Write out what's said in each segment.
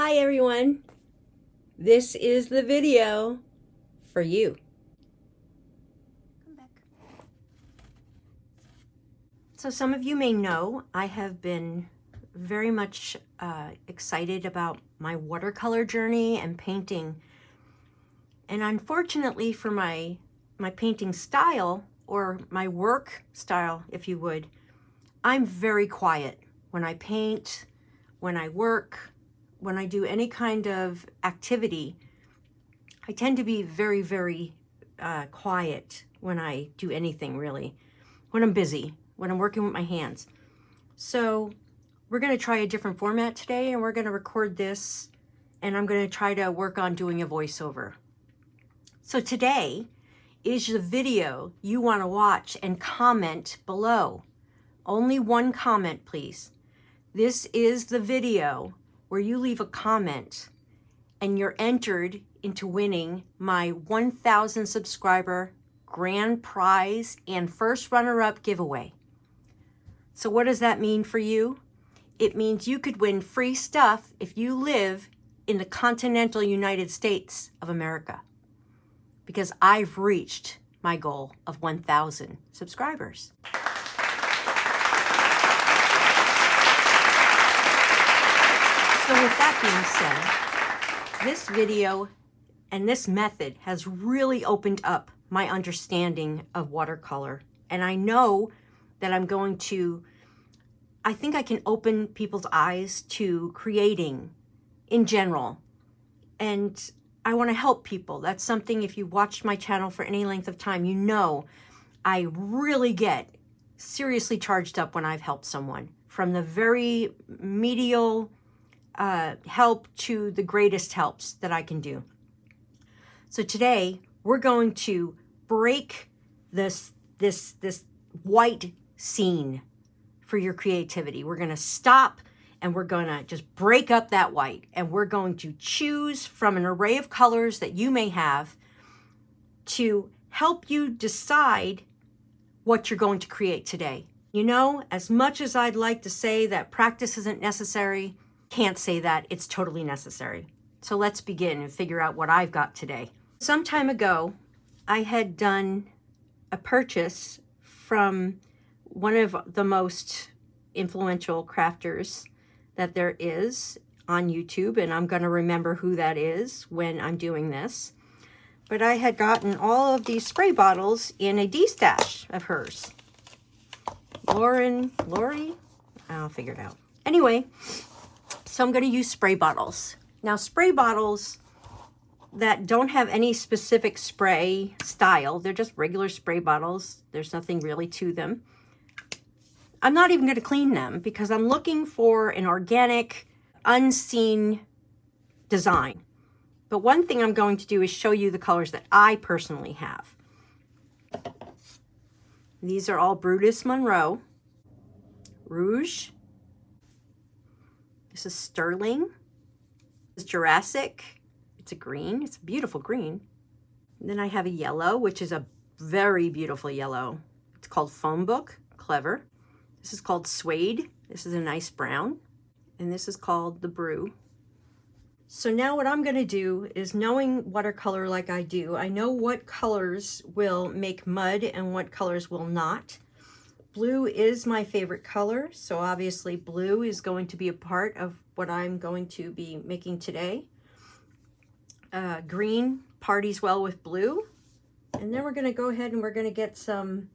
Hi everyone, this is the video for you. Come back. So some of you may know I have been very much excited about my watercolor journey and painting. And unfortunately for my painting style, or my work style if you would, I'm very quiet when I paint, when I work, when I do any kind of activity. I tend to be very, very quiet when I do anything, really. When I'm busy, when I'm working with my hands. So we're going to try a different format today, and we're going to record this, and I'm going to try to work on doing a voiceover. So today is the video you want to watch, and comment below. Only one comment, please. This is the video where you leave a comment and you're entered into winning my 1,000 subscriber grand prize and first runner-up giveaway. So what does that mean for you? It means you could win free stuff if you live in the continental United States of America, because I've reached my goal of 1,000 subscribers. So with that being said, this video and this method has really opened up my understanding of watercolor. And I know that I think I can open people's eyes to creating in general. And I want to help people. That's something, if you watched my channel for any length of time, you know I really get seriously charged up when I've helped someone, from the very medial help to the greatest helps that I can do. So today we're going to break this white scene for your creativity. We're going to stop and we're going to just break up that white, and we're going to choose from an array of colors that you may have to help you decide what you're going to create today. You know, as much as I'd like to say that practice isn't necessary, can't say that. It's totally necessary. So let's begin and figure out what I've got today. Some time ago, I had done a purchase from one of the most influential crafters that there is on YouTube, and I'm going to remember who that is when I'm doing this. But I had gotten all of these spray bottles in a D-stash of hers. Lori? I'll figure it out. Anyway, so I'm going to use spray bottles. Now, spray bottles that don't have any specific spray style, they're just regular spray bottles. There's nothing really to them. I'm not even going to clean them because I'm looking for an organic, unseen design. But one thing I'm going to do is show you the colors that I personally have. These are all Brutus Monroe. Rouge. This is Sterling. This is Jurassic. It's a green. It's a beautiful green. And then I have a yellow, which is a very beautiful yellow. It's called Foam Book. Clever. This is called Suede. This is a nice brown. And this is called the Brew. So now what I'm going to do is, knowing watercolor like I do, I know what colors will make mud and what colors will not. Blue is my favorite color, so obviously blue is going to be a part of what I'm going to be making today. Green parties well with blue. And then we're going to go ahead and we're going to get some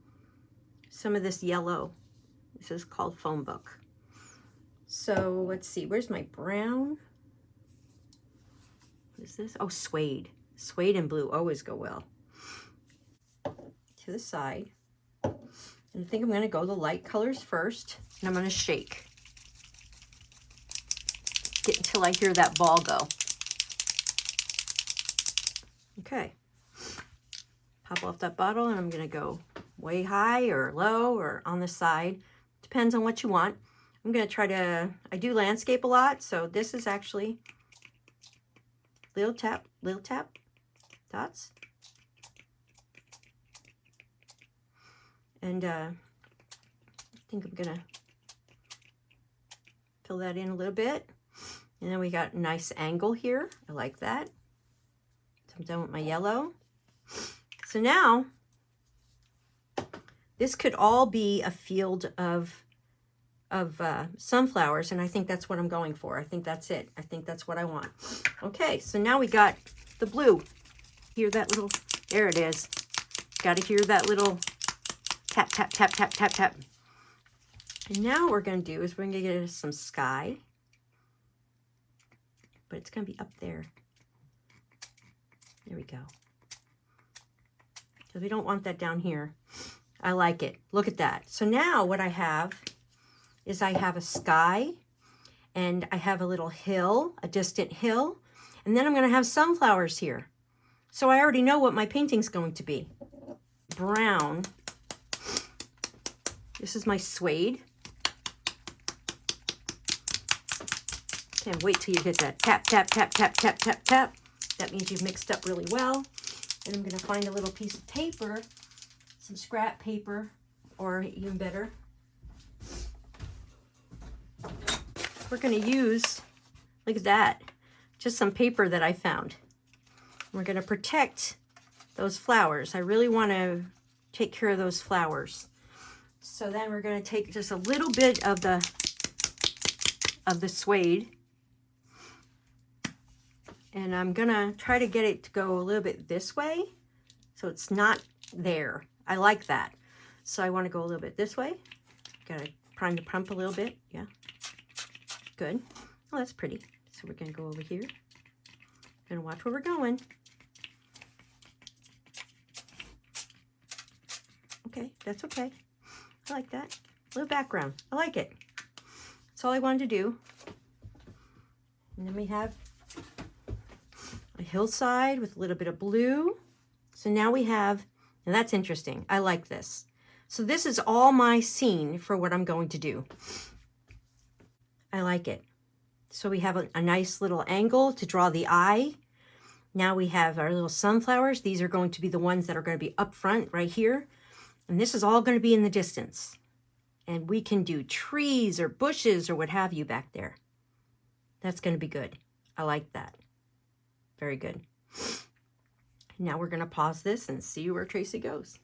of this yellow. This is called Foam Book. So let's see, where's my brown? What is this? Oh, suede. Suede and blue always go well. To the side. And I think I'm going to go the light colors first, and I'm going to shake. Get until I hear that ball go. Okay. Pop off that bottle, and I'm going to go way high or low or on the side. Depends on what you want. I'm going to try to, I do landscape a lot, so this is actually little tap, dots. And I think I'm going to fill that in a little bit. And then we got a nice angle here. I like that. So I'm done with my yellow. So now, this could all be a field of sunflowers, and I think that's what I'm going for. I think that's it. I think that's what I want. Okay, so now we got the blue. Hear that little, there it is. Got to hear that little tap, tap, tap, tap, tap, tap. And now what we're going to do is we're going to get some sky. But it's going to be up there. There we go. Because we don't want that down here. I like it. Look at that. So now what I have is I have a sky, and I have a little hill, a distant hill, and then I'm going to have sunflowers here. So I already know what my painting's going to be. Brown. This is my suede. Can't wait till you get that tap, tap, tap, tap, tap, tap, tap. That means you've mixed up really well. And I'm going to find a little piece of paper, some scrap paper, or even better, we're going to use, look at that, just some paper that I found. We're going to protect those flowers. I really want to take care of those flowers. So then we're going to take just a little bit of the suede, and I'm going to try to get it to go a little bit this way so it's not there. I like that. So I want to go a little bit this way. Got to prime the pump a little bit. Yeah. Good. Oh, that's pretty. So we're going to go over here. Going to watch where we're going. Okay, that's okay. I like that. A little background. I like it. That's all I wanted to do. And then we have a hillside with a little bit of blue. So now we have, and that's interesting. I like this. So this is all my scene for what I'm going to do. I like it. So we have a nice little angle to draw the eye. Now we have our little sunflowers. These are going to be the ones that are going to be up front right here. And this is all going to be in the distance. And we can do trees or bushes or what have you back there. That's going to be good. I like that. Very good. Now we're going to pause this and see where Tracy goes.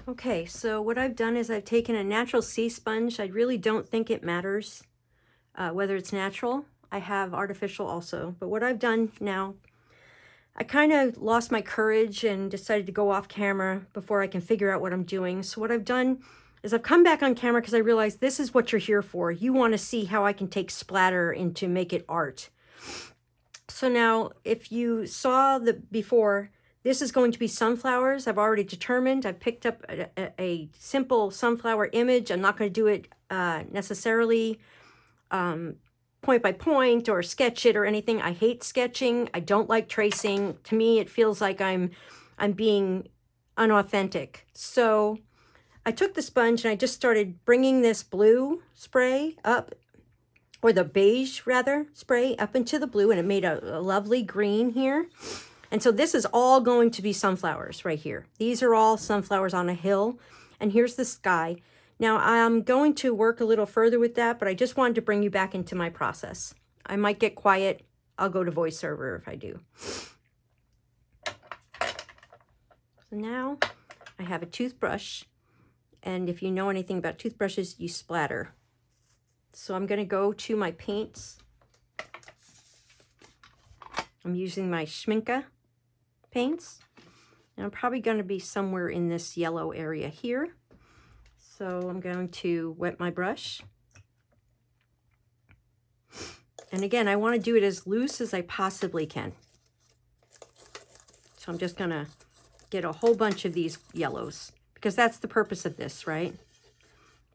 Okay, so what I've done is I've taken a natural sea sponge. I really don't think it matters whether it's natural. I have artificial also. But what I've done now, I kind of lost my courage and decided to go off camera before I can figure out what I'm doing. So what I've done is I've come back on camera because I realized this is what you're here for. You want to see how I can take splatter and to make it art. So now, if you saw the before, this is going to be sunflowers. I've already determined. I've picked up a simple sunflower image. I'm not going to do it necessarily point by point or sketch it or anything. I hate sketching. I don't like tracing. To me, it feels like I'm being unauthentic. So I took the sponge and I just started bringing this blue spray up, or the beige rather spray up into the blue, and it made a lovely green here. And so this is all going to be sunflowers right here. These are all sunflowers on a hill, and here's the sky. Now I'm going to work a little further with that, but I just wanted to bring you back into my process. I might get quiet. I'll go to voiceover if I do. So now I have a toothbrush, and if you know anything about toothbrushes, you splatter. So I'm going to go to my paints. I'm using my Schminke paints, and I'm probably going to be somewhere in this yellow area here. So I'm going to wet my brush. And again, I want to do it as loose as I possibly can. So I'm just going to get a whole bunch of these yellows, because that's the purpose of this, right?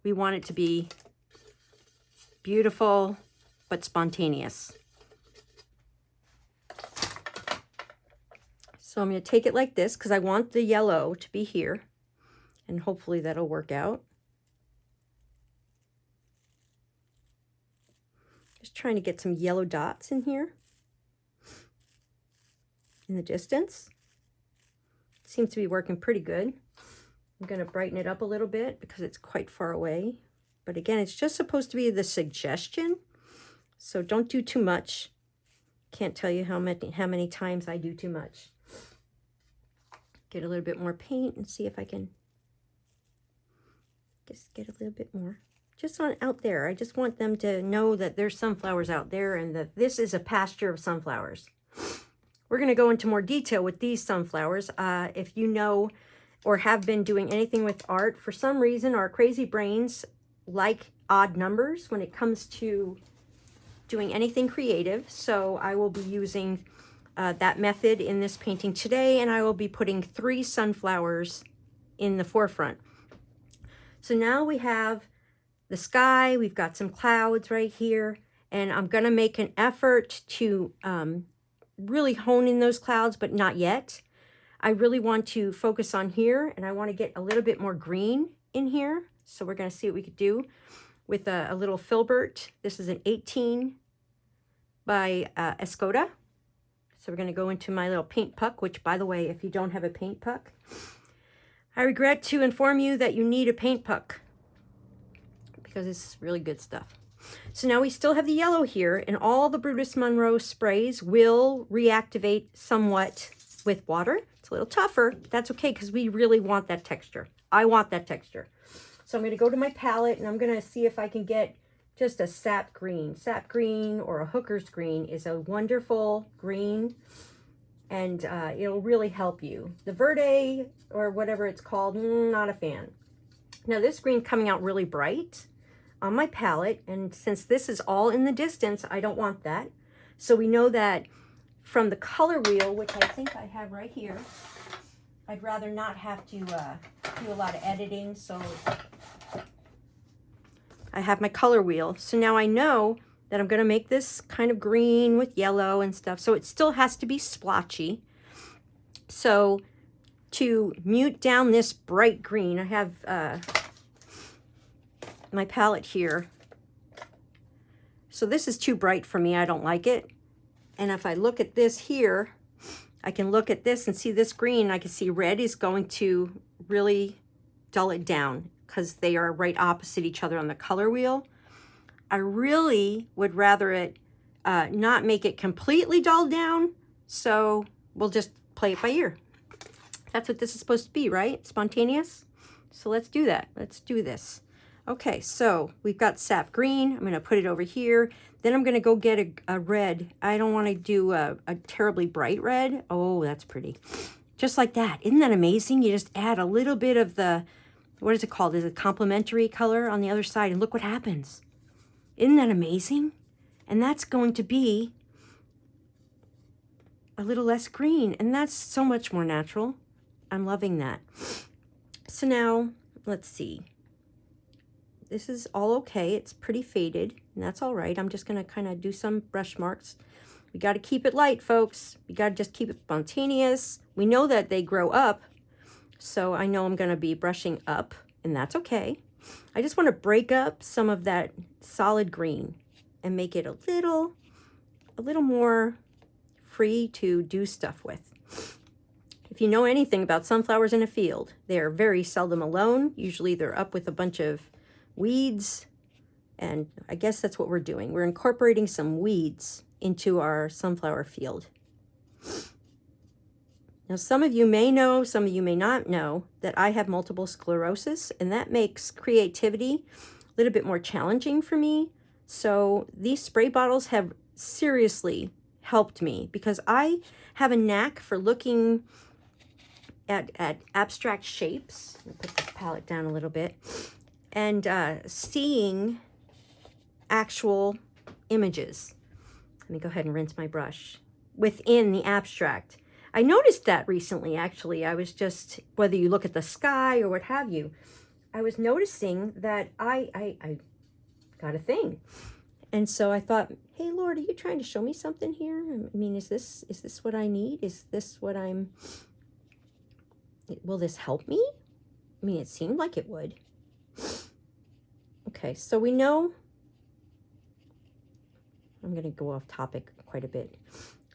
We want it to be beautiful, but spontaneous. So I'm going to take it like this because I want the yellow to be here, and hopefully that'll work out. Just trying to get some yellow dots in here in the distance. Seems to be working pretty good. I'm going to brighten it up a little bit because it's quite far away. But again, it's just supposed to be the suggestion. So don't do too much. Can't tell you how many times I do too much. Get a little bit more paint and see if I can just get a little bit more. Just on out there. I just want them to know that there's sunflowers out there and that this is a pasture of sunflowers. We're going to go into more detail with these sunflowers. If you know or have been doing anything with art, for some reason our crazy brains like odd numbers when it comes to doing anything creative. So I will be using that method in this painting today, and I will be putting 3 sunflowers in the forefront. So now we have the sky, we've got some clouds right here, and I'm going to make an effort to really hone in those clouds, but not yet. I really want to focus on here, and I want to get a little bit more green in here. So we're going to see what we could do with a little filbert. This is an 18 by Escoda. So we're going to go into my little paint puck, which, by the way, if you don't have a paint puck, I regret to inform you that you need a paint puck because it's really good stuff. So now we still have the yellow here, and all the Brutus Monroe sprays will reactivate somewhat with water. It's a little tougher, but that's okay because we really want that texture. I want that texture. So I'm going to go to my palette and I'm going to see if I can get just a sap green. Sap green or a hooker's green is a wonderful green, and it'll really help you. The Verde or whatever it's called, not a fan. Now this green coming out really bright on my palette, and since this is all in the distance, I don't want that. So we know that from the color wheel, which I think I have right here, I'd rather not have to do a lot of editing, so I have my color wheel. So now I know that I'm going to make this kind of green with yellow and stuff, so it still has to be splotchy. So to mute down this bright green, I have my palette here. So this is too bright for me. I don't like it. And if I look at this here, I can look at this and see this green. I can see red is going to really dull it down because they are right opposite each other on the color wheel. I really would rather it not make it completely dulled down. So we'll just play it by ear. That's what this is supposed to be, right? Spontaneous. So let's do that. Let's do this. Okay, so we've got sap green. I'm going to put it over here. Then I'm going to go get a red. I don't want to do a terribly bright red. Oh, that's pretty. Just like that. Isn't that amazing? You just add a little bit of the, what is it called? Is it complementary color on the other side? And look what happens. Isn't that amazing? And that's going to be a little less green. And that's so much more natural. I'm loving that. So now, let's see. This is all okay. It's pretty faded, and that's all right. I'm just going to kind of do some brush marks. We got to keep it light, folks. We got to just keep it spontaneous. We know that they grow up, so I know I'm going to be brushing up, and that's okay. I just want to break up some of that solid green and make it a little more free to do stuff with. If you know anything about sunflowers in a field, they are very seldom alone. Usually they're up with a bunch of weeds, and I guess that's what we're doing. We're incorporating some weeds into our sunflower field. Now, some of you may know, some of you may not know that I have multiple sclerosis, and that makes creativity a little bit more challenging for me. So these spray bottles have seriously helped me because I have a knack for looking at abstract shapes. I'll put this palette down a little bit. And seeing actual images. Let me go ahead and rinse my brush. Within the abstract. I noticed that recently, actually. I was just, whether you look at the sky or what have you, I was noticing that I got a thing. And so I thought, hey, Lord, are you trying to show me something here? I mean, is this what I need? Is this what will this help me? I mean, it seemed like it would. Okay, so we know, I'm going to go off topic quite a bit.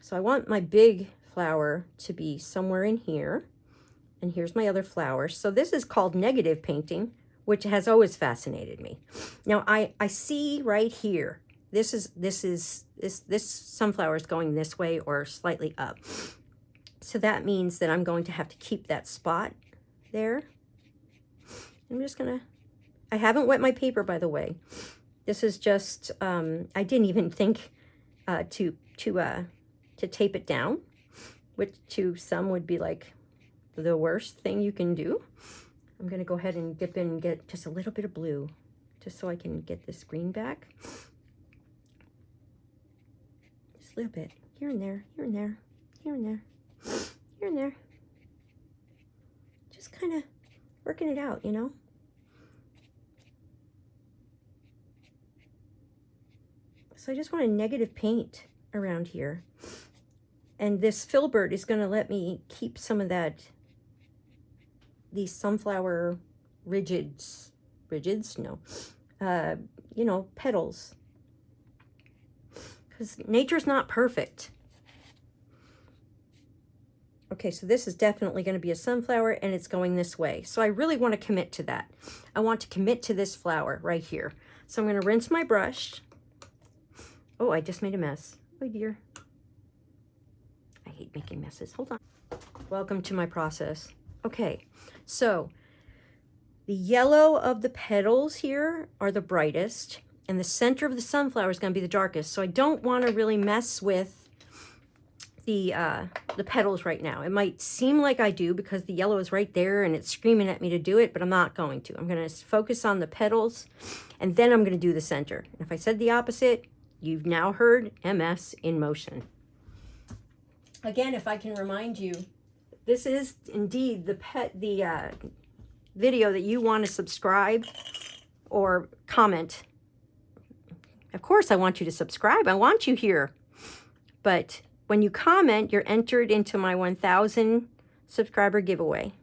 So I want my big flower to be somewhere in here. And here's my other flower. So this is called negative painting, which has always fascinated me. Now I see right here this sunflower is going this way or slightly up. So that means that I'm going to have to keep that spot there. I'm just gonna, I haven't wet my paper, by the way. This is just, I didn't even think to tape it down, which to some would be like the worst thing you can do. I'm gonna go ahead and dip in and get just a little bit of blue, just so I can get this green back. Just a little bit, here and there, here and there, here and there, here and there. Just kind of working it out, you know? So I just want to negative paint around here. And this filbert is going to let me keep some of that, these sunflower rigids, no, you know, petals. Because nature's not perfect. Okay, so this is definitely going to be a sunflower, and it's going this way. So I really want to commit to that. I want to commit to this flower right here. So I'm going to rinse my brush. Oh, I just made a mess. Oh dear. I hate making messes. Hold on. Welcome to my process. Okay, so the yellow of the petals here are the brightest, and the center of the sunflower is going to be the darkest. So I don't want to really mess with the petals right now. It might seem like I do because the yellow is right there and it's screaming at me to do it, but I'm not going to. I'm going to focus on the petals, and then I'm going to do the center. And if I said the opposite, you've now heard MS in motion. Again, if I can remind you, this is indeed the video that you want to subscribe or comment. Of course, I want you to subscribe. I want you here. But when you comment, you're entered into my 1,000 subscriber giveaway.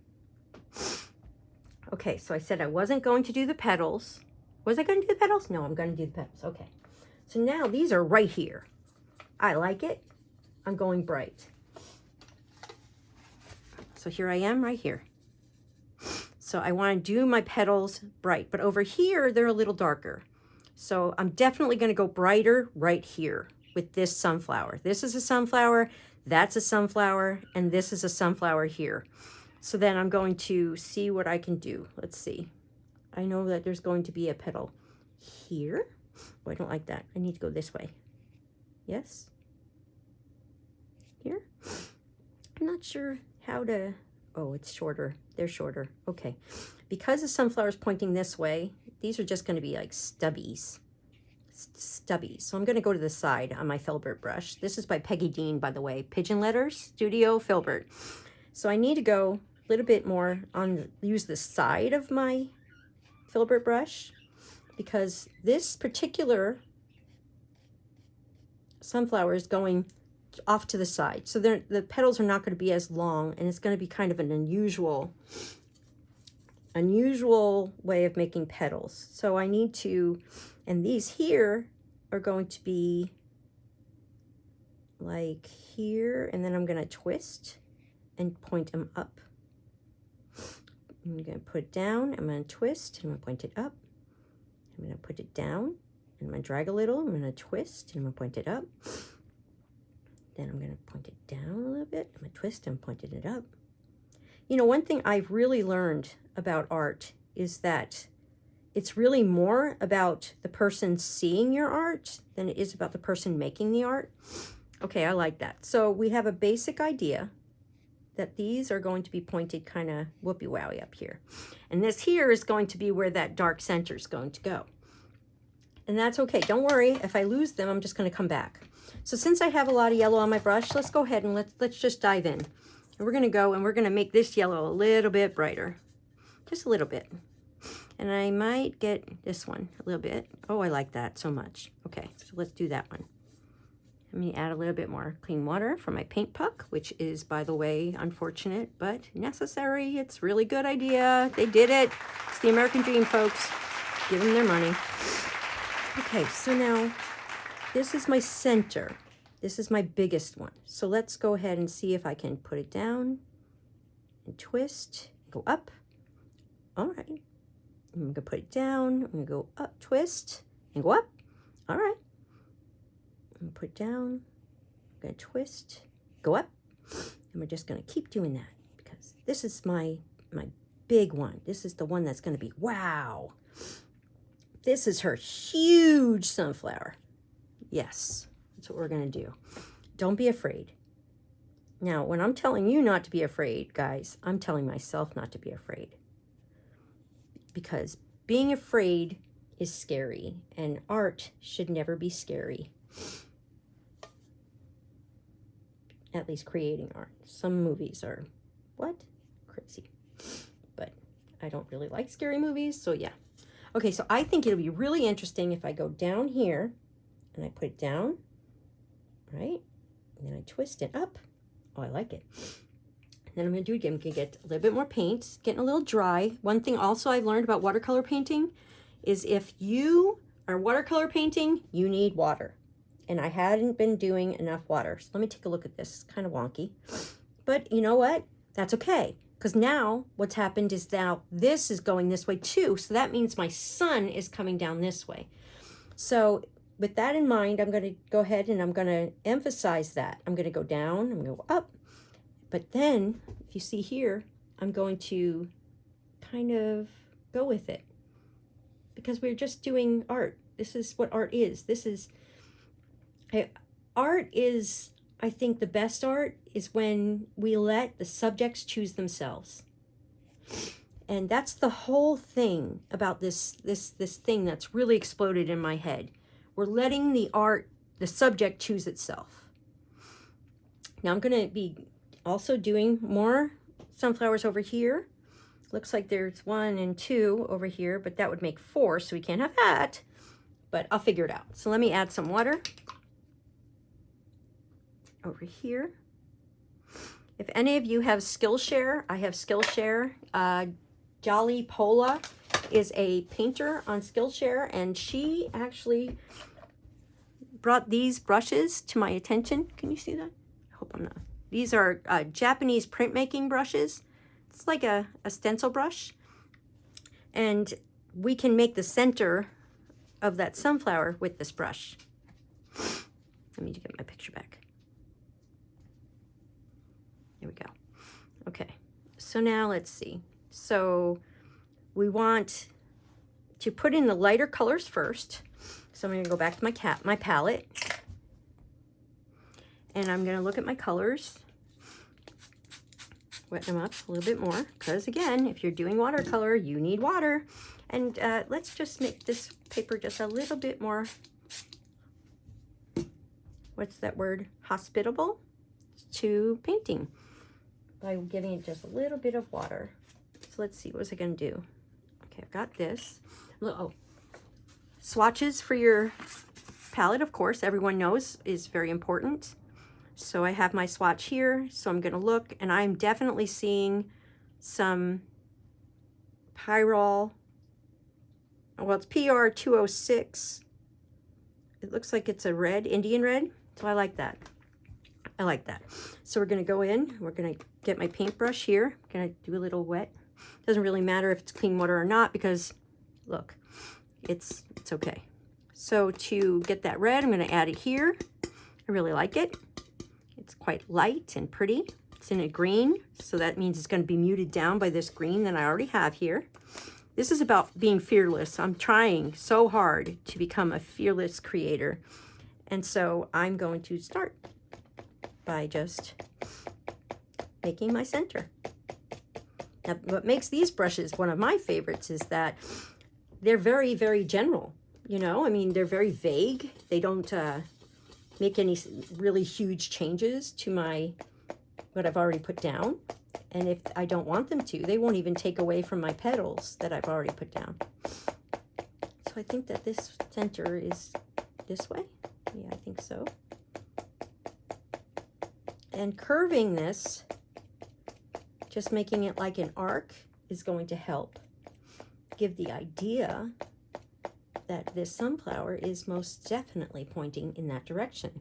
Okay, so I said I wasn't going to do the petals. Was I going to do the petals? No, I'm going to do the petals. Okay. So now these are right here. I like it. I'm going bright. So here I am right here. So I want to do my petals bright, but over here, they're a little darker. So I'm definitely going to go brighter right here with this sunflower. This is a sunflower, that's a sunflower, and this is a sunflower here. So then I'm going to see what I can do. Let's see. I know that there's going to be a petal here. Oh, I don't like that. I need to go this way. Yes? Here? I'm not sure how to... Oh, it's shorter. They're shorter. Okay. Because the sunflower is pointing this way, these are just going to be like stubbies. Stubbies. So I'm going to go to the side on my filbert brush. This is by Peggy Dean, by the way. Pigeon Letters, Studio Filbert. So I need to go a little bit more on, use the side of my filbert brush, because this particular sunflower is going off to the side. So the petals are not going to be as long, and it's going to be kind of an unusual way of making petals. So I need to, and these here are going to be like here, and then I'm going to twist and point them up. I'm going to put it down, I'm going to twist, and I'm going to point it up. I'm going to put it down, and I'm going to drag a little, I'm going to twist, and I'm going to point it up. Then I'm going to point it down a little bit, I'm going to twist and point it up. You know, one thing I've really learned about art is that it's really more about the person seeing your art than it is about the person making the art. Okay, I like that. So we have a basic idea that these are going to be pointed kind of whoopie-wowie up here. And this here is going to be where that dark center is going to go. And that's okay. Don't worry. If I lose them, I'm just going to come back. So since I have a lot of yellow on my brush, let's go ahead and let's just dive in. And we're going to go and we're going to make this yellow a little bit brighter. Just a little bit. And I might get this one a little bit. Oh, I like that so much. Okay, so let's do that one. Let me add a little bit more clean water for my paint puck, which is, by the way, unfortunate, but necessary. It's a really good idea. They did it. It's the American dream, folks. Give them their money. Okay, so now this is my center. This is my biggest one. So let's go ahead and see if I can put it down and twist, go up. All right. I'm going to put it down. I'm going to go up, twist, and go up. All right. I'm gonna put down, I'm gonna twist, go up, and we're just gonna keep doing that because this is my big one. This is the one that's gonna be, wow. This is her huge sunflower. Yes, that's what we're gonna do. Don't be afraid. Now, when I'm telling you not to be afraid, guys, I'm telling myself not to be afraid. Because being afraid is scary, and art should never be scary. At least creating art. Some movies are, what? Crazy. But I don't really like scary movies, so yeah. Okay, so I think it'll be really interesting if I go down here, and I put it down, right? And then I twist it up. Oh, I like it. And then I'm going to do it again. I'm going to get a little bit more paint. It's getting a little dry. One thing also I've learned about watercolor painting is if you are watercolor painting, you need water. And I hadn't been doing enough water. So let me take a look at this. It's kind of wonky. But you know what? That's okay. Because now what's happened is now this is going this way too. So that means my sun is coming down this way. So with that in mind, I'm going to go ahead and I'm going to emphasize that. I'm going to go down, I'm going to go up. But then, if you see here, I'm going to kind of go with it. Because we're just doing art. This is what art is. Art is, I think the best art is when we let the subjects choose themselves. And that's the whole thing about this thing that's really exploded in my head. We're letting the subject choose itself. Now I'm going to be also doing more sunflowers over here. Looks like there's 1 and 2 over here, but that would make 4, so we can't have that. But I'll figure it out. So let me add some water over here. If any of you have Skillshare, I have Skillshare. Joly Pola is a painter on Skillshare, and she actually brought these brushes to my attention. Can you see that? I hope I'm not. These are Japanese printmaking brushes. It's like a stencil brush. And we can make the center of that sunflower with this brush. Let me get my picture back. There we go. Okay, so now let's see. So we want to put in the lighter colors first. So I'm going to go back to my palette. And I'm going to look at my colors. Wet them up a little bit more. Because again, if you're doing watercolor, you need water. And let's just make this paper just a little bit more, what's that word? Hospitable to painting. By giving it just a little bit of water. So let's see, what was I going to do? Okay, I've got this. Oh, swatches for your palette, of course, everyone knows is very important. So I have my swatch here, so I'm going to look, and I'm definitely seeing some Pyrrol. Well, it's PR 206. It looks like it's a red, Indian red, so I like that. I like that. So we're going to go in, we're going to get my paintbrush here. I'm going to do a little wet. Doesn't really matter if it's clean water or not because, look, it's okay. So to get that red, I'm going to add it here. I really like it. It's quite light and pretty. It's in a green, so that means it's going to be muted down by this green that I already have here. This is about being fearless. I'm trying so hard to become a fearless creator. And so I'm going to start by just making my center. Now, what makes these brushes one of my favorites is that they're very, very general. You know, I mean, they're very vague. They don't make any really huge changes to what I've already put down. And if I don't want them to, they won't even take away from my petals that I've already put down. So I think that this center is this way. Yeah, I think so. And curving this, just making it like an arc, is going to help give the idea that this sunflower is most definitely pointing in that direction.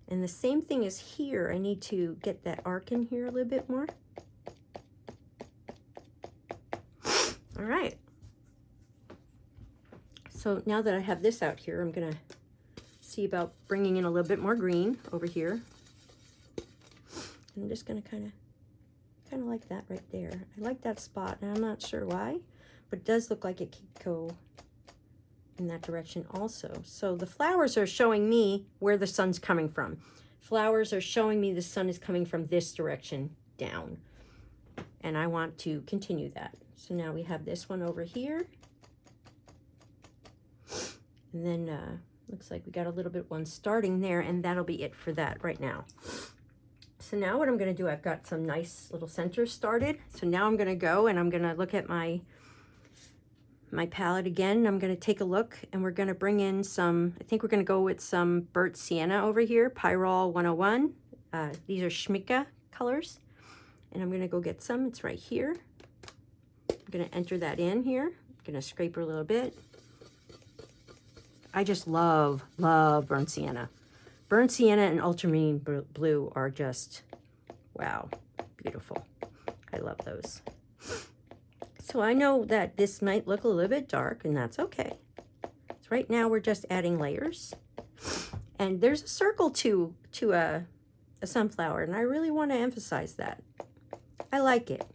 And the same thing is here. I need to get that arc in here a little bit more. All right. So now that I have this out here, I'm going to see about bringing in a little bit more green over here. I'm just going to kind of like that right there. I like that spot, and I'm not sure why, but it does look like it could go in that direction also. So the flowers are showing me where the sun's coming from. Flowers are showing me the sun is coming from this direction down, and I want to continue that. So now we have this one over here, and then looks like we got a little bit one starting there, and that'll be it for that right now. So now what I'm going to do, I've got some nice little centers started. So now I'm going to go and I'm going to look at my palette again. I'm going to take a look, and we're going to bring in some, I think we're going to go with some burnt sienna over here, Pyrrole 101. These are Schmicka colors, and I'm going to go get some. It's right here. I'm going to enter that in here. I'm going to scrape her a little bit. I just love burnt sienna. Burnt sienna and ultramarine blue are just, wow, beautiful. I love those. So I know that this might look a little bit dark, and that's okay. So right now we're just adding layers. And there's a circle to a sunflower, and I really want to emphasize that. I like it.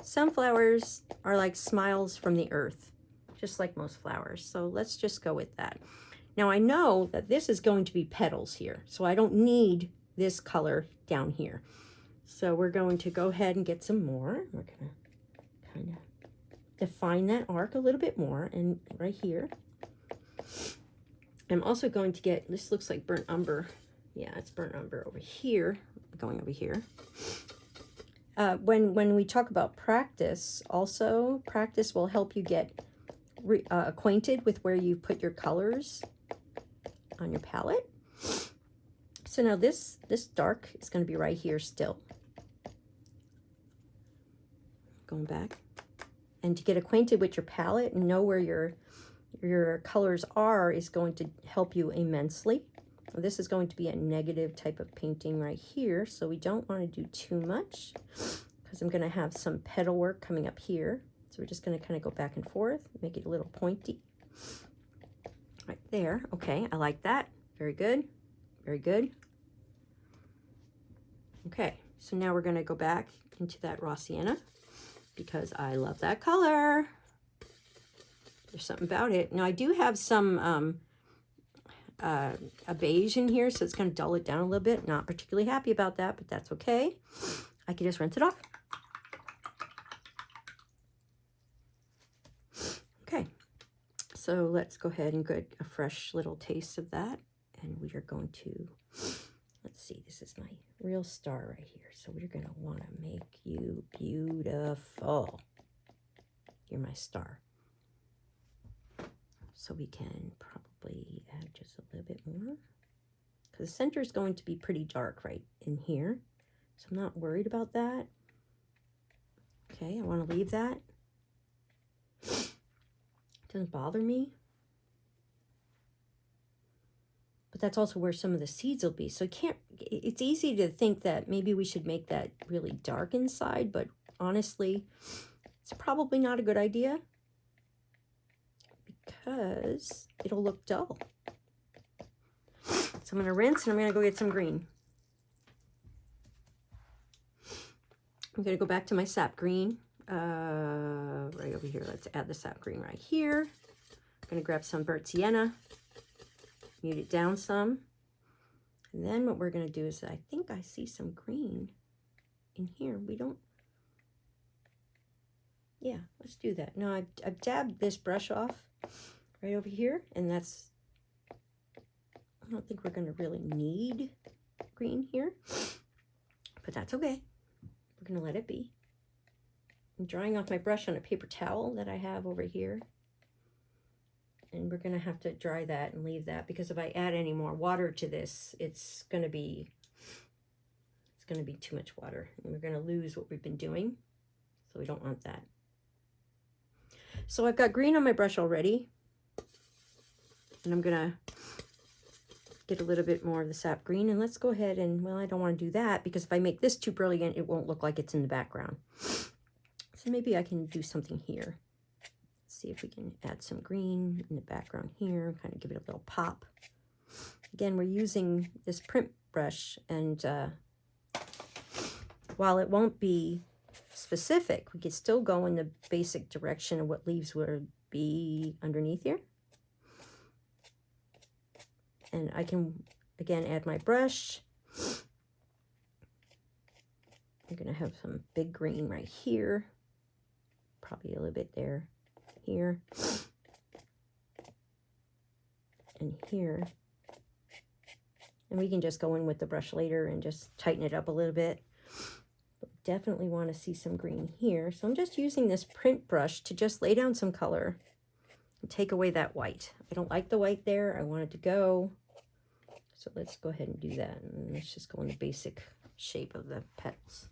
Sunflowers are like smiles from the earth, just like most flowers. So let's just go with that. Now I know that this is going to be petals here, so I don't need this color down here. So we're going to go ahead and get some more. We're going to kind of define that arc a little bit more, and right here. I'm also going to get, this looks like burnt umber. Yeah, it's burnt umber over here, going over here. When we talk about practice, also, practice will help you get acquainted with where you put your colors on your palette. So now this dark is going to be right here still. Going back. And to get acquainted with your palette and know where your colors are is going to help you immensely. This is going to be a negative type of painting right here, so we don't want to do too much because I'm going to have some petal work coming up here. So we're just going to kind of go back and forth, make it a little pointy. Right there. Okay, I like that. Very good. Very good. Okay, so now we're going to go back into that raw sienna because I love that color. There's something about it. Now I do have some a beige in here, so it's going to dull it down a little bit. Not particularly happy about that, but that's okay. I can just rinse it off. Okay, so let's go ahead and get a fresh little taste of that. And we are going to, let's see, this is my real star right here. So we're going to want to make you beautiful. You're my star. So we can probably add just a little bit more, because the center is going to be pretty dark right in here. So I'm not worried about that. Okay, I want to leave that. Doesn't bother me. But that's also where some of the seeds will be. So it's easy to think that maybe we should make that really dark inside, but honestly, it's probably not a good idea because it'll look dull. So I'm going to rinse, and I'm going to go get some green. I'm going to go back to my sap green right over here. Let's add the sap green right here. I'm going to grab some burnt sienna, mute it down some. And then what we're going to do is, I think I see some green in here. We don't, yeah, let's do that. Now I've dabbed this brush off right over here, and that's, I don't think we're going to really need green here, but that's okay. We're going to let it be. I'm drying off my brush on a paper towel that I have over here. And we're going to have to dry that and leave that, because if I add any more water to this, it's going to be too much water. And we're going to lose what we've been doing. So we don't want that. So I've got green on my brush already. And I'm going to get a little bit more of the sap green. And let's go ahead and, well, I don't want to do that, because if I make this too brilliant, it won't look like it's in the background. So maybe I can do something here. See if we can add some green in the background here, kind of give it a little pop. Again, we're using this print brush, and while it won't be specific, we can still go in the basic direction of what leaves would be underneath here. And I can, again, add my brush. I'm going to have some big green right here. Probably a little bit there, here, and here. And we can just go in with the brush later and just tighten it up a little bit. But definitely want to see some green here. So I'm just using this print brush to just lay down some color and take away that white. I don't like the white there. I want it to go. So let's go ahead and do that. And let's just go in the basic shape of the petals.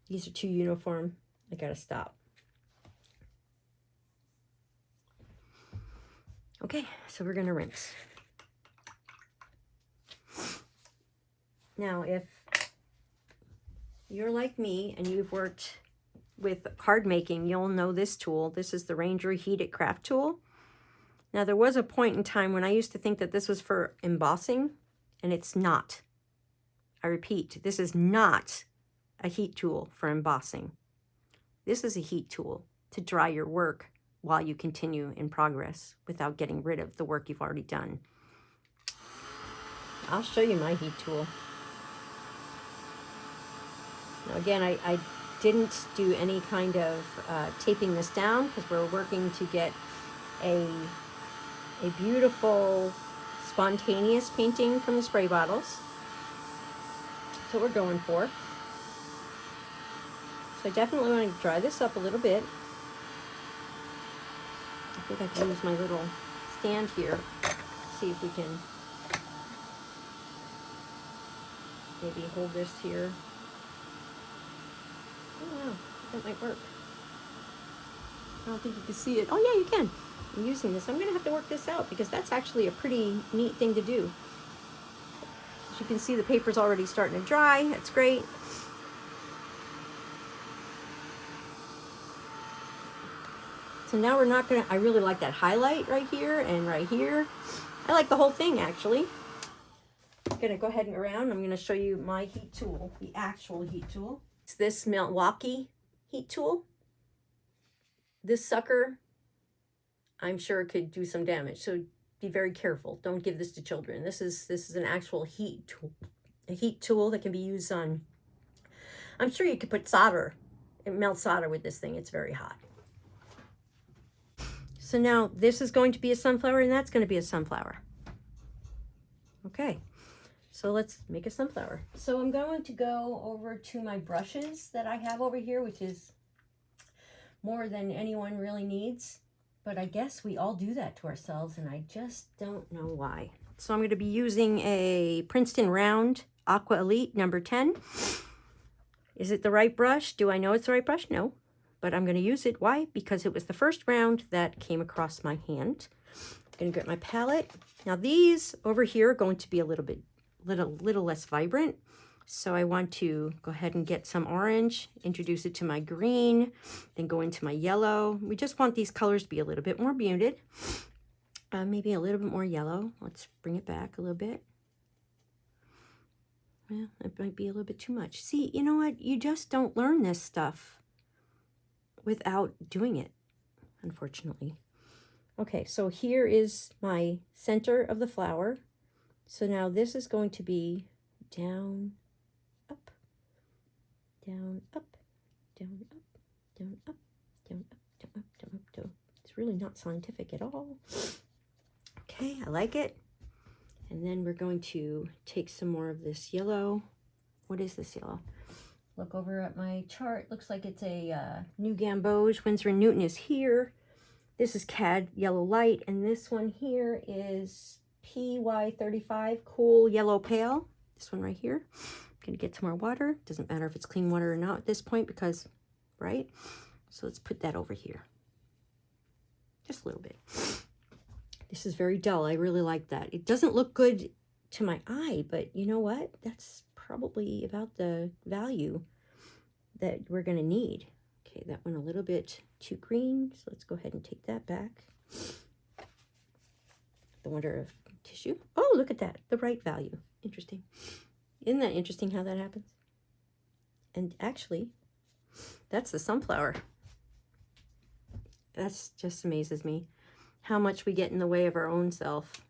These are too uniform. I gotta stop. Okay, so we're gonna rinse. Now, if you're like me and you've worked with card making, you'll know this tool. This is the Ranger Heated Craft Tool. Now, there was a point in time when I used to think that this was for embossing, and it's not. I repeat, this is not a heat tool for embossing. This is a heat tool to dry your work while you continue in progress without getting rid of the work you've already done. I'll show you my heat tool. Now again, I didn't do any kind of taping this down because we're working to get a beautiful spontaneous painting from the spray bottles. That's what we're going for. So I definitely want to dry this up a little bit. I think I can use my little stand here. See if we can maybe hold this here. Oh wow, that might work. I don't think you can see it. Oh yeah, you can. I'm using this. I'm going to have to work this out because that's actually a pretty neat thing to do. As you can see, the paper's already starting to dry. That's great. So now we're not going to, I really like that highlight right here and right here. I like the whole thing actually. I'm going to go ahead and around. I'm going to show you my heat tool, the actual heat tool. It's this Milwaukee heat tool. This sucker, I'm sure it could do some damage. So be very careful. Don't give this to children. This is an actual heat tool, a heat tool that can be used on, I'm sure you could put solder, melt solder with this thing. It's very hot. So now this is going to be a sunflower and that's going to be a sunflower. Okay, so let's make a sunflower. So I'm going to go over to my brushes that I have over here, which is more than anyone really needs. But I guess we all do that to ourselves and I just don't know why. So I'm going to be using a Princeton Round Aqua Elite number 10. Is it the right brush? Do I know it's the right brush? No. But I'm going to use it. Why? Because it was the first round that came across my hand. I'm going to get my palette. Now these over here are going to be a little less vibrant. So I want to go ahead and get some orange, introduce it to my green, then go into my yellow. We just want these colors to be a little bit more muted. Maybe a little bit more yellow. Let's bring it back a little bit. Well, it might be a little bit too much. See, you know what? You just don't learn this stuff without doing it, unfortunately. Okay, so here is my center of the flower. So now this is going to be down, up, down, up, down, up, down, up, down, up, down, up, down, up, down. It's really not scientific at all. Okay, I like it. And then we're going to take some more of this yellow. What is this yellow? Look over at my chart. Looks like it's a New Gamboge. Winsor & Newton is here. This is Cad Yellow Light. And this one here is PY35 Cool Yellow Pale. This one right here. I'm going to get some more water. Doesn't matter if it's clean water or not at this point because, right? So let's put that over here. Just a little bit. This is very dull. I really like that. It doesn't look good to my eye, but you know what? That's probably about the value that we're going to need. Okay, that one a little bit too green, so let's go ahead and take that back. the wonder of tissue. Oh, look at that, the right value. Interesting. Isn't that interesting how that happens? And actually, that's the sunflower. That's just amazes me how much we get in the way of our own self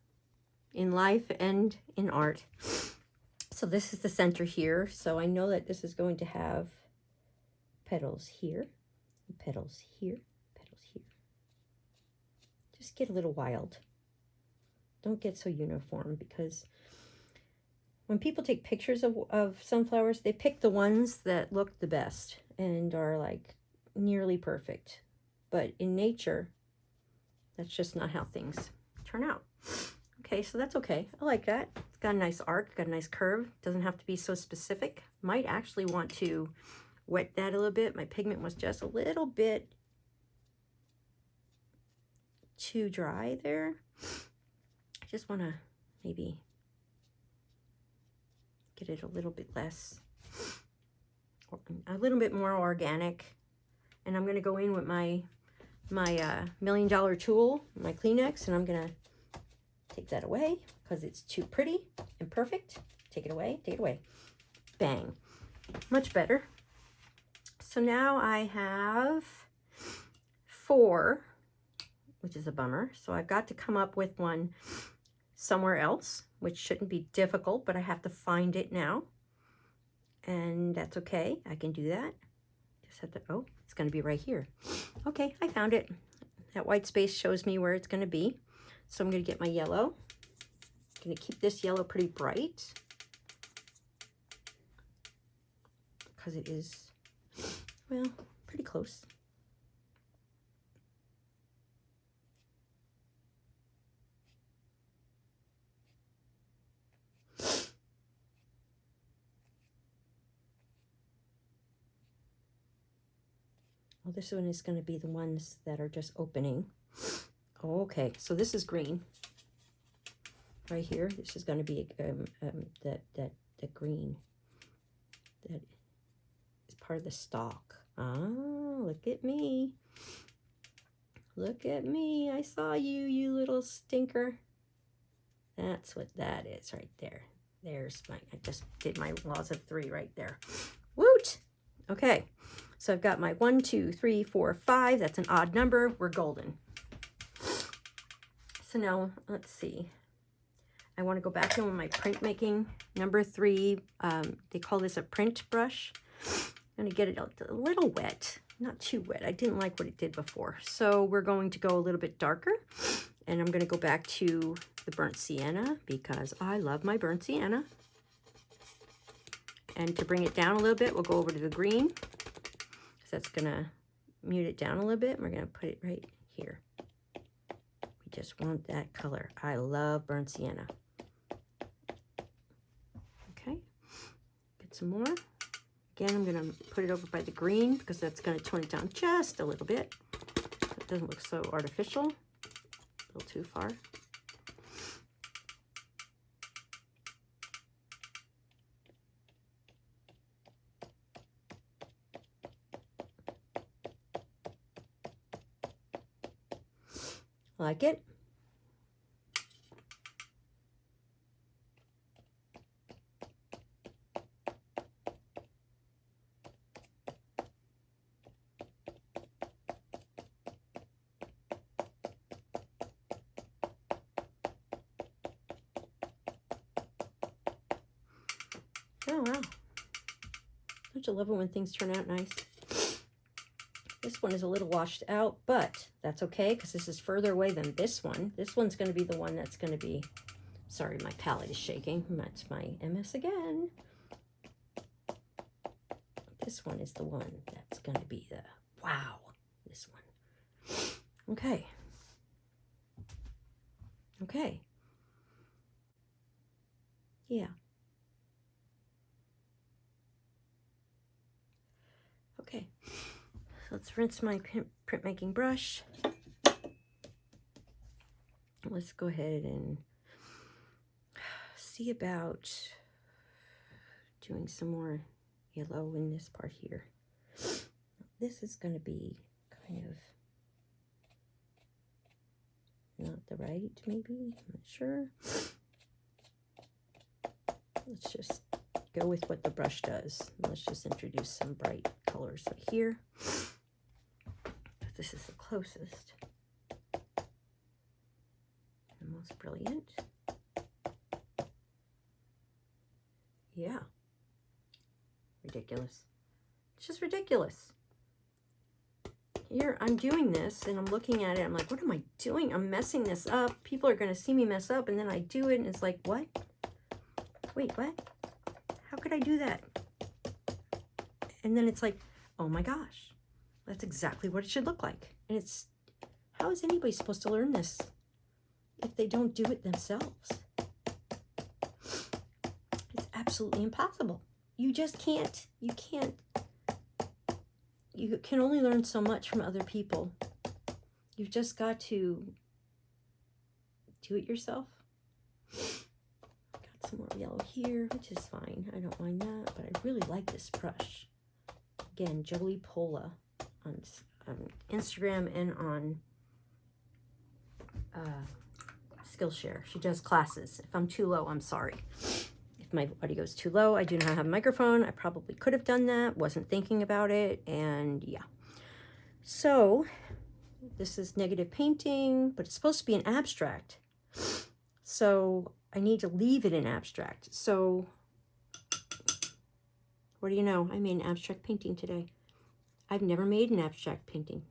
in life and in art. So this is the center here. So I know that this is going to have petals here, petals here, petals here. Just get a little wild. Don't get so uniform, because when people take pictures of sunflowers, they pick the ones that look the best and are like nearly perfect. But in nature, that's just not how things turn out. Okay, so that's okay. I like that. It's got a nice arc, got a nice curve. Doesn't have to be so specific. Might actually want to wet that a little bit. My pigment was just a little bit too dry there. I just want to maybe get it a little bit less, a little bit more organic. And I'm going to go in with my $1 million tool, my Kleenex, and I'm going to take that away because it's too pretty and perfect. Take it away, take it away. Bang. Much better. So now I have 4, which is a bummer. So I've got to come up with one somewhere else, which shouldn't be difficult, but I have to find it now. And that's okay. I can do that. Just have to, oh, it's going to be right here. Okay, I found it. That white space shows me where it's going to be. So I'm going to get my yellow. I'm going to keep this yellow pretty bright because it is, well, pretty close. Well, this one is going to be the ones that are just opening. Okay, so this is green right here. This is going to be that green that is part of the stalk. Ah, look at me. Look at me. I saw you, you little stinker. That's what that is right there. There's my, I just did my laws of 3 right there. Woot! Okay, so I've got my 1, 2, 3, 4, 5. That's an odd number. We're golden. So now, let's see. I want to go back in with my printmaking number 3. They call this a print brush. I'm going to get it a little wet, not too wet. I didn't like what it did before. So we're going to go a little bit darker. And I'm going to go back to the burnt sienna because I love my burnt sienna. And to bring it down a little bit, we'll go over to the green because that's going to mute it down a little bit. And we're going to put it right here. We just want that color. I love burnt sienna. Okay, get some more. Again, I'm going to put it over by the green because that's going to tone it down just a little bit. So it doesn't look so artificial. A little too far. Like it? Oh, wow. Don't you love it when things turn out nice? This one is a little washed out, but that's okay because this is further away than this one. This one's going to be the one that's going to be, sorry, my palette is shaking. That's my MS again. This one is the one that's going to be the, wow, this one. Okay. Okay. Yeah. Okay. So let's rinse my printmaking brush. Let's go ahead and see about doing some more yellow in this part here. This is going to be kind of not the right, maybe, I'm not sure. Let's just go with what the brush does. Let's just introduce some bright colors right here. This is the closest. The most brilliant. Yeah. Ridiculous. It's just ridiculous. Here, I'm doing this, and I'm looking at it. I'm like, what am I doing? I'm messing this up. People are going to see me mess up, and then I do it, and it's like, what? Wait, what? How could I do that? And then it's like, oh my gosh, that's exactly what it should look like. And it's, how is anybody supposed to learn this if they don't do it themselves? It's absolutely impossible. You just can't. You can't. You can only learn so much from other people. You've just got to do it yourself. Got some more yellow here, which is fine. I don't mind that, but I really like this brush. Again, Joly on Instagram and on Skillshare. She does classes. If I'm too low, I'm sorry. If my audio goes too low, I do not have a microphone. I probably could have done that. Wasn't thinking about it. And yeah. So this is negative painting, but it's supposed to be an abstract. So I need to leave it in abstract. So what do you know? I made an abstract painting today. I've never made an abstract painting.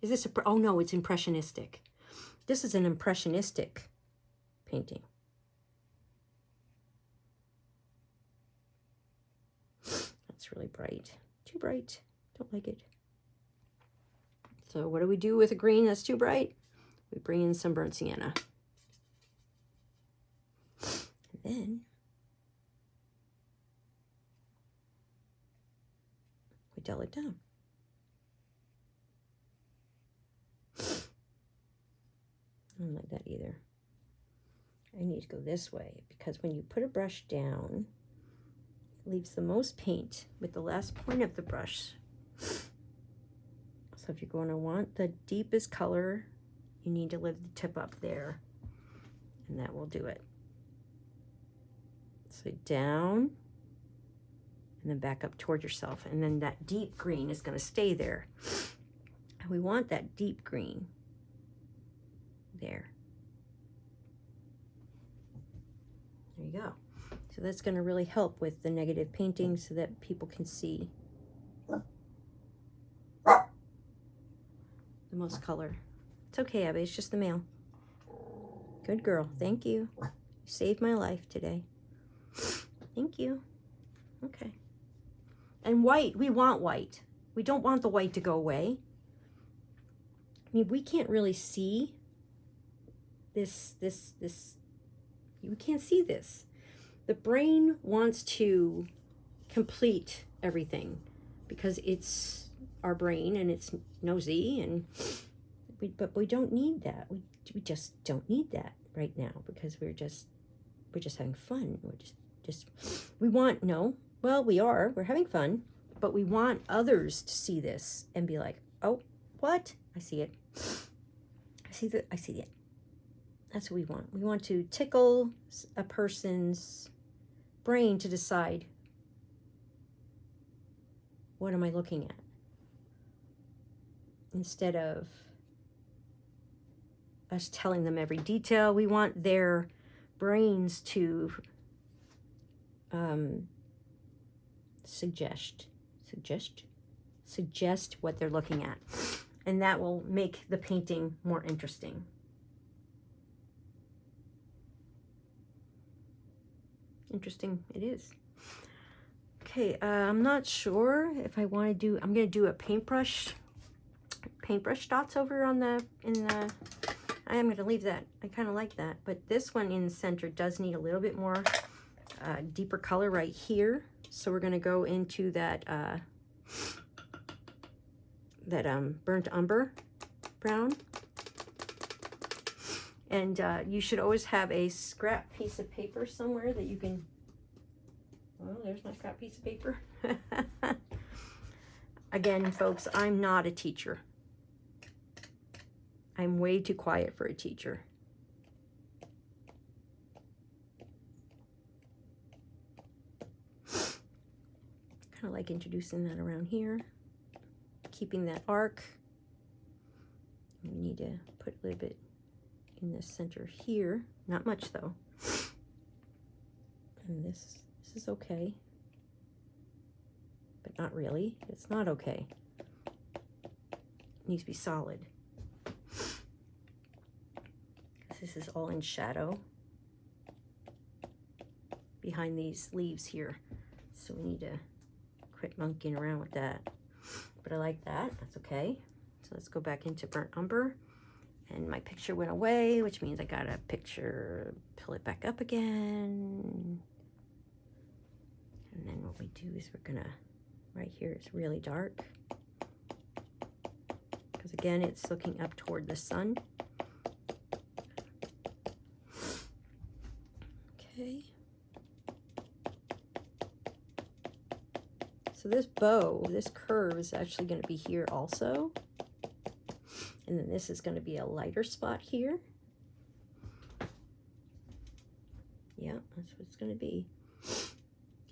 Is this oh no, it's impressionistic. This is an impressionistic painting. That's really bright. Too bright. Don't like it. So what do we do with a green that's too bright? We bring in some burnt sienna. And then we dull it down. I don't like that either. I need to go this way because when you put a brush down, it leaves the most paint with the last point of the brush. So if you're going to want the deepest color, you need to lift the tip up there, and that will do it. So down, and then back up toward yourself, and then that deep green is going to stay there. And we want that deep green there. There you go. So that's going to really help with the negative painting so that people can see the most color. It's okay, Abby. It's just the mail. Good girl. Thank you. You saved my life today. Thank you. Okay. And white. We want white. We don't want the white to go away. I mean, we can't really see this. We can't see this. The brain wants to complete everything because it's our brain and it's nosy, but we don't need that. We just don't need that right now because we're just having fun. We're having fun, but we want others to see this and be like, oh, what? I see it. I see it. That's what we want. We want to tickle a person's brain to decide, what am I looking at? Instead of us telling them every detail, we want their brains to suggest what they're looking at. And that will make the painting more interesting. Interesting it is. Okay, I'm not sure if I want to do, I'm going to do a paintbrush dots over on I am going to leave that. I kind of like that, but this one in the center does need a little bit more deeper color right here. So we're going to go into that burnt umber brown. And you should always have a scrap piece of paper somewhere that you can, well, there's my scrap piece of paper. Again, folks, I'm not a teacher. I'm way too quiet for a teacher. Kind of like introducing that around here, keeping that arc. We need to put a little bit in the center here, not much though. And this is okay, but not really. It's not okay. It needs to be solid. This is all in shadow behind these leaves here. So we need to quit monkeying around with that. But I like that, that's okay. So let's go back into burnt umber. And my picture went away, which means I got a picture, pull it back up again. And then what we do is we're gonna, right here it's really dark. Because again, it's looking up toward the sun. Okay. So this bow, this curve is actually going to be here also. And then this is going to be a lighter spot here. Yeah, that's what it's going to be.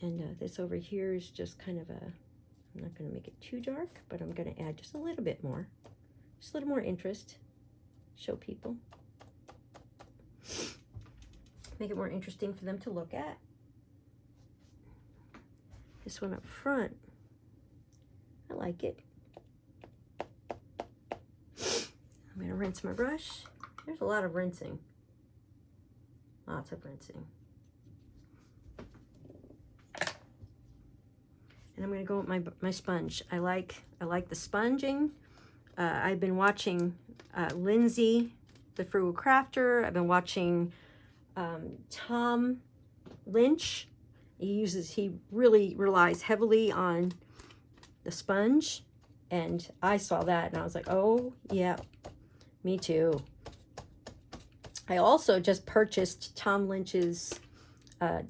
And this over here is just kind of a, I'm not going to make it too dark, but I'm going to add just a little bit more. Just a little more interest. Show people. Make it more interesting for them to look at. This one up front, I like it. I'm going to rinse my brush. There's a lot of rinsing. Lots of rinsing. And I'm going to go with my sponge. I like the sponging. I've been watching Lindsay, the Frugal Crafter. I've been watching Lynch. He really relies heavily on the sponge, and I saw that and I was like, oh yeah, me too. I also just purchased Tom Lynch's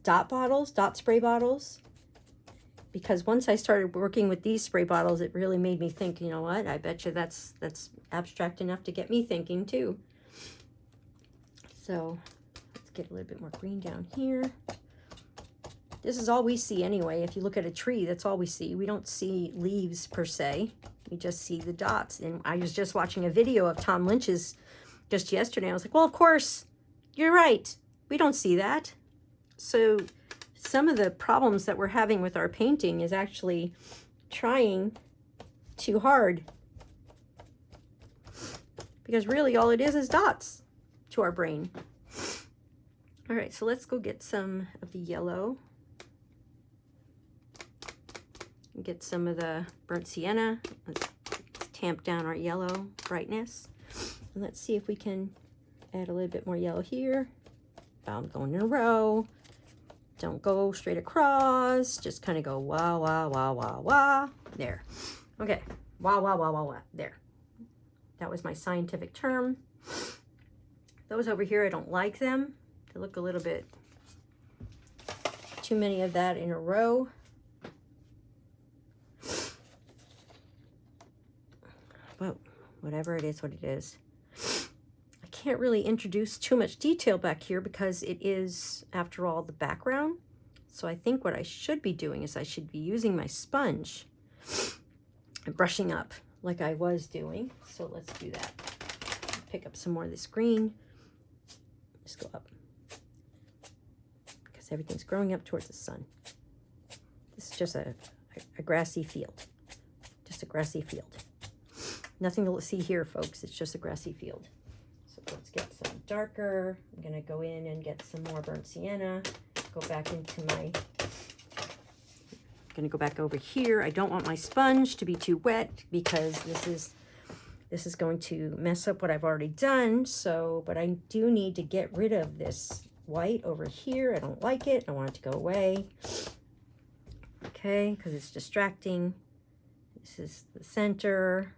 dot spray bottles, because once I started working with these spray bottles, it really made me think, you know what, I bet you that's abstract enough to get me thinking too. So let's get a little bit more green down here. This is all we see anyway. If you look at a tree, that's all we see. We don't see leaves per se. We just see the dots. And I was just watching a video of Tom Lynch's just yesterday. I was like, well, of course, you're right. We don't see that. So some of the problems that we're having with our painting is actually trying too hard. Because really all it is dots to our brain. All right, so let's go get some of the yellow. Get some of the burnt sienna. Let's tamp down our yellow brightness. And let's see if we can add a little bit more yellow here. I'm going in a row. Don't go straight across. Just kind of go wah, wah, wah, wah, wah. There. Okay. Wah, wah, wah, wah, wah. There. That was my scientific term. Those over here, I don't like them. They look a little bit too many of that in a row. Well, whatever it is, what it is. I can't really introduce too much detail back here because it is, after all, the background. So I think what I should be doing is I should be using my sponge and brushing up like I was doing. So let's do that. Pick up some more of this green. Just go up. Because everything's growing up towards the sun. This is just a grassy field. Just a grassy field. Nothing to see here, folks. It's just a grassy field. So let's get some darker. I'm going to go in and get some more burnt sienna. Go back into my... I'm going to go back over here. I don't want my sponge to be too wet because this is going to mess up what I've already done. So, but I do need to get rid of this white over here. I don't like it. I want it to go away. Okay, because it's distracting. This is the center.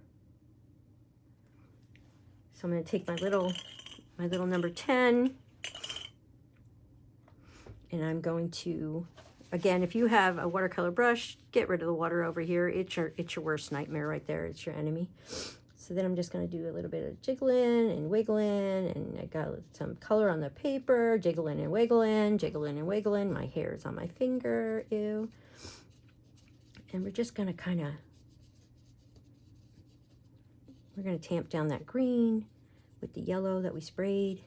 So I'm going to take my little number 10, and I'm going to, again, if you have a watercolor brush, get rid of the water over here. It's your worst nightmare right there. It's your enemy. So then I'm just going to do a little bit of jiggling and wiggling, and I got some color on the paper, jiggling and wiggling, jiggling and wiggling. My hair is on my finger, ew. And we're just going to we're going to tamp down that green with the yellow that we sprayed.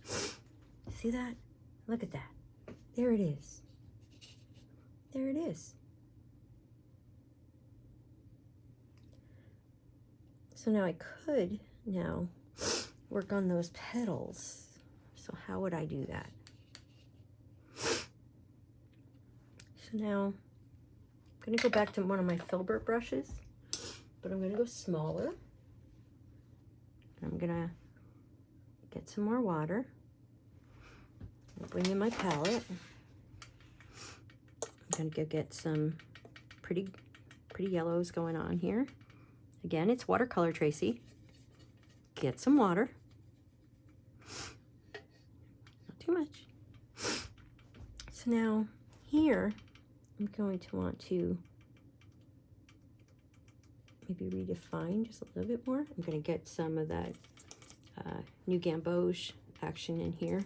See that? Look at that. There it is. There it is. So now I could now work on those petals. So how would I do that? So now I'm going to go back to one of my filbert brushes, but I'm going to go smaller. I'm going to get some more water. I'll bring in my palette. I'm going to go get some pretty yellows going on here. Again, it's watercolor, Tracy. Get some water. Not too much. So now here, I'm going to want to maybe redefine just a little bit more. I'm going to get some of that New Gamboge action in here.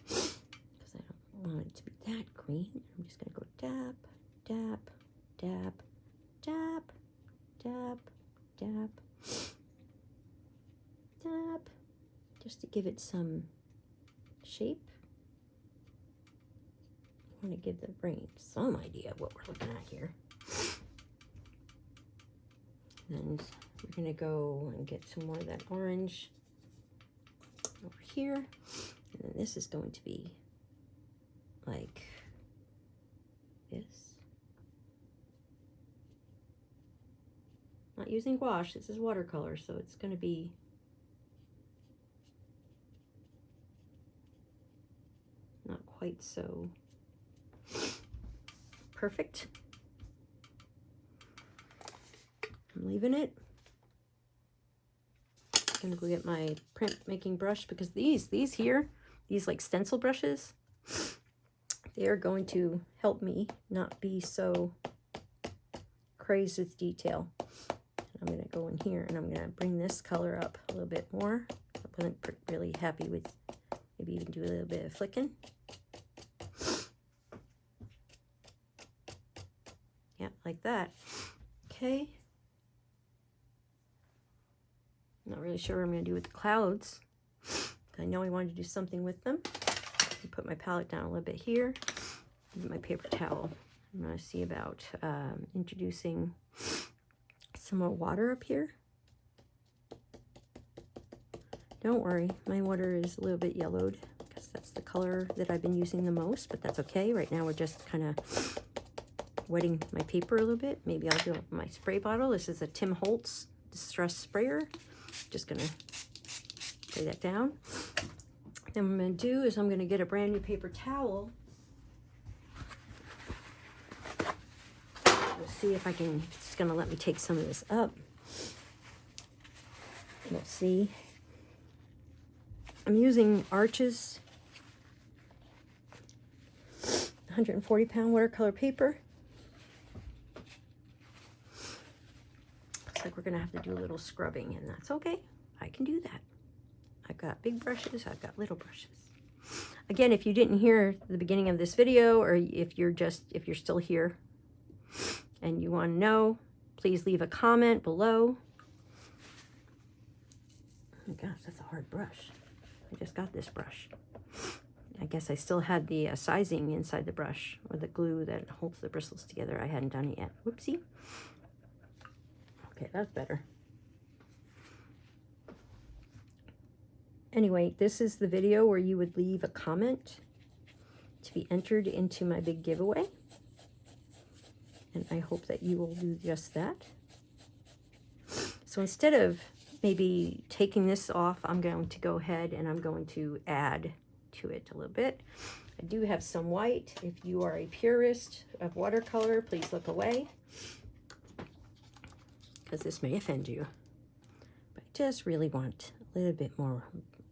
Because I don't want it to be that green. I'm just going to go dab, dab, dab, dab, dab, dab, dab, just to give it some shape. I want to give the brain some idea of what we're looking at here. And we're going to go and get some more of that orange over here. And then this is going to be like this. Not using gouache, this is watercolor, so it's going to be not quite so perfect. I'm leaving it. I'm going to go get my print making brush, because these here, these like stencil brushes, they are going to help me not be so crazed with detail. I'm going to go in here and I'm going to bring this color up a little bit more. I wasn't really happy with, maybe even do a little bit of flicking. Yeah, like that. Okay. Not really sure what I'm going to do with the clouds. I know I wanted to do something with them. Put my palette down a little bit here. Get my paper towel. I'm going to see about introducing some more water up here. Don't worry, my water is a little bit yellowed because that's the color that I've been using the most, but that's okay. Right now we're just kind of wetting my paper a little bit. Maybe I'll do my spray bottle. This is a Tim Holtz Distress Sprayer. Just gonna spray that down. Then what I'm gonna do is I'm gonna get a brand new paper towel. Let's see if I can, if it's gonna let me take some of this up. Let's see. I'm using Arches 140-pound watercolor paper. Looks like we're gonna have to do a little scrubbing, and that's okay. I can do that. I've got big brushes, I've got little brushes. Again, if you didn't hear the beginning of this video, or if you're still here and you want to know, please leave a comment below. Oh gosh, that's a hard brush. I just got this brush. I guess I still had the sizing inside the brush, or the glue that holds the bristles together. I hadn't done it yet. Whoopsie. Okay, that's better. Anyway, this is the video where you would leave a comment to be entered into my big giveaway. And I hope that you will do just that. So instead of maybe taking this off, I'm going to go ahead and I'm going to add to it a little bit. I do have some white. If you are a purist of watercolor, please look away, because this may offend you. But I just really want a little bit more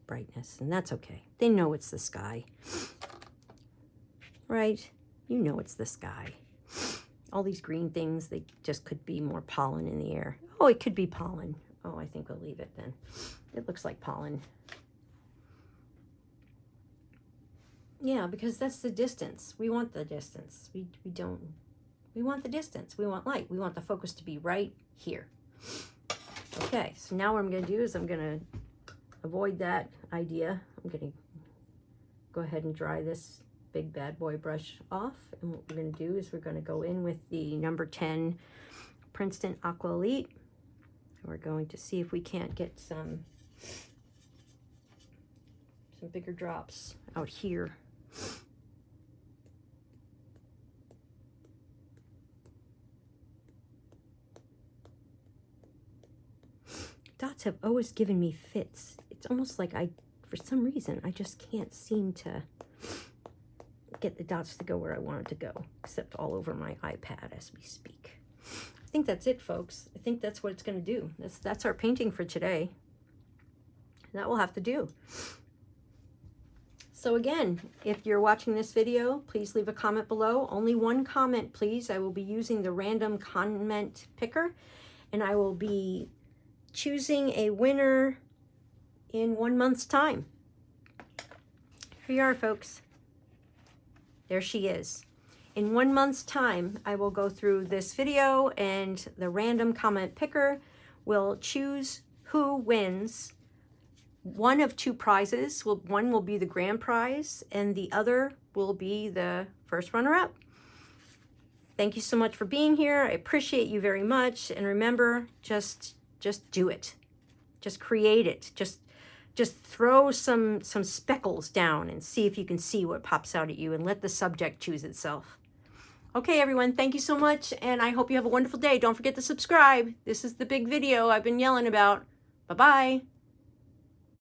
brightness, and that's okay. They know it's the sky, right? You know it's the sky. All these green things, they just could be more pollen in the air. Oh, it could be pollen. Oh, I think we'll leave it then. It looks like pollen. Yeah, because that's the distance. We want the distance. We want the distance. We want light. We want the focus to be right here. Okay, so now what I'm going to do is I'm going to avoid that idea. I'm going to go ahead and dry this big bad boy brush off. And what we're going to do is we're going to go in with the number 10 Princeton Aqua Elite. And we're going to see if we can't get some bigger drops out here. Dots have always given me fits. It's almost like for some reason, I just can't seem to get the dots to go where I want it to go, except all over my iPad as we speak. I think that's it, folks. I think that's what it's going to do. That's our painting for today. That will have to do. So again, if you're watching this video, please leave a comment below. Only one comment, please. I will be using the random comment picker, and I will be choosing a winner in 1 month's time. Here you are, folks. There she is. In 1 month's time, I will go through this video and the random comment picker will choose who wins one of two prizes. One will be the grand prize and the other will be the first runner-up. Thank you so much for being here. I appreciate you very much. And remember, just do it. Just create it. Just throw some speckles down and see if you can see what pops out at you and let the subject choose itself. Okay, everyone, thank you so much, and I hope you have a wonderful day. Don't forget to subscribe. This is the big video I've been yelling about. Bye-bye.